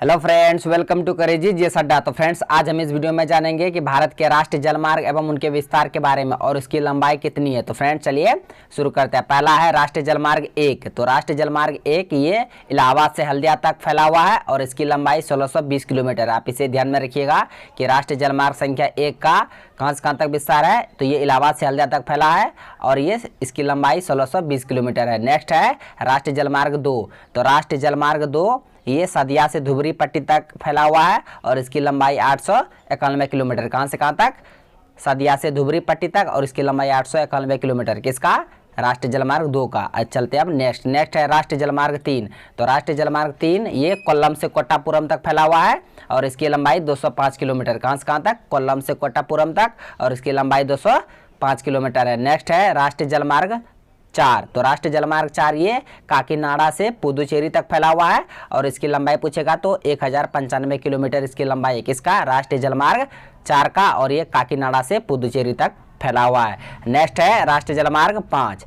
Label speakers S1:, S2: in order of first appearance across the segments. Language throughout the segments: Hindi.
S1: हेलो फ्रेंड्स, वेलकम टू करेजी जीएस अड्डा। तो फ्रेंड्स, आज हम इस वीडियो में जानेंगे कि भारत के राष्ट्रीय जलमार्ग एवं उनके विस्तार के बारे में और उसकी लंबाई कितनी है। तो फ्रेंड्स चलिए शुरू करते हैं। पहला है राष्ट्रीय जलमार्ग 1। तो राष्ट्रीय जलमार्ग 1 ये इलाहाबाद से हल्दिया तक फैला हुआ है और इसकी लंबाई 1620 किलोमीटर। आप इसे ध्यान में रखिएगा कि राष्ट्रीय जलमार्ग संख्या 1 का कहाँ से कहाँ तक विस्तार है। तो ये इलाहाबाद से हल्दिया तक फैला है और ये इसकी लंबाई 1620 किलोमीटर है। नेक्स्ट है राष्ट्रीय जलमार्ग 2। तो राष्ट्रीय जलमार्ग 2 ये सदिया से धुबरी पट्टी तक फैला हुआ है और इसकी लंबाई 891 किलोमीटर। कहाँ से कहाँ तक? सदिया से धुबरी पट्टी तक और इसकी लंबाई 891 किलोमीटर। किसका? राष्ट्रीय जलमार्ग 2 का। आज चलते हैं अब नेक्स्ट है राष्ट्रीय जलमार्ग 3। तो राष्ट्रीय जलमार्ग 3 ये कोल्लम से कोट्टापुरम तक फैला हुआ है और इसकी लंबाई 205 किलोमीटर। कहाँ से कहाँ तक? कोल्लम से कोट्टापुरम तक और इसकी लंबाई 205 किलोमीटर है। नेक्स्ट है राष्ट्रीय जलमार्ग 4। तो राष्ट्रीय जलमार्ग 4 ये काकीनाडा से पुदुचेरी तक फैला हुआ है और इसकी लंबाई पूछेगा तो 1095 किलोमीटर इसकी लंबाई है। किसका? राष्ट्रीय जलमार्ग 4 का और ये काकीनाडा से पुदुचेरी तक फैला हुआ है। नेक्स्ट है राष्ट्रीय जलमार्ग 5।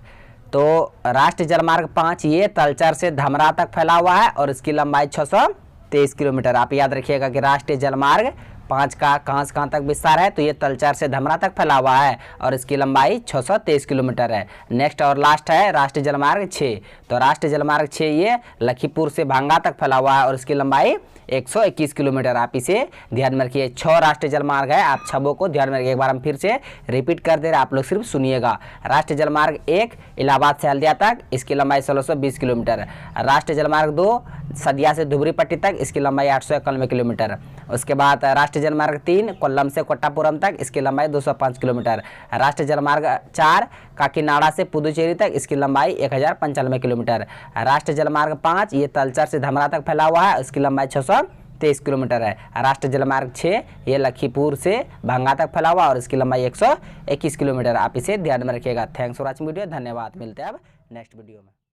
S1: तो राष्ट्रीय जलमार्ग 5 ये तलचर से धमरा तक फैला हुआ है और इसकी लंबाई 623 किलोमीटर। आप याद रखिएगा कि राष्ट्रीय जलमार्ग 5 का कहाँ से कहाँ तक विस्तार है। तो ये तलचर से धमरा तक फैला हुआ है और इसकी लंबाई 623 किलोमीटर है। नेक्स्ट और लास्ट है राष्ट्रीय जलमार्ग 6। तो राष्ट्रीय जलमार्ग 6 ये लखीमपुर से भांगा तक फैला हुआ है और इसकी लंबाई 121 किलोमीटर। आप इसे ध्यान में रखिए। 6 राष्ट्रीय जलमार्ग है, आप 6 को ध्यान में रखिए। एक बार हम फिर से रिपीट कर दे रहे, आप लोग सिर्फ सुनिएगा। राष्ट्रीय जलमार्ग 1 इलाहाबाद से हल्दिया तक, इसकी लंबाई 1620 किलोमीटर। राष्ट्रीय जलमार्ग 2 सदिया से धुबरी पट्टी तक, इसकी लंबाई 891 किलोमीटर। उसके बाद राष्ट्रीय जलमार्ग 3 कोल्लम से कोट्टापुरम तक, इसकी लंबाई 205 किलोमीटर। राष्ट्रीय जलमार्ग 4 काकीनाडा से पुदुचेरी तक, इसकी लंबाई 1095 किलोमीटर। राष्ट्रीय जलमार्ग 5 ये तलचर से धमरा तक फैला हुआ है, इसकी लंबाई 623 किलोमीटर है। राष्ट्रीय जलमार्ग 6 ये लखीमपुर से भांगा तक फैला हुआ और इसकी लंबाई 121 किलोमीटर। आप इसे ध्यान में रखिएगा। Thanks for watching video. धन्यवाद। मिलते हैं अब नेक्स्ट वीडियो में।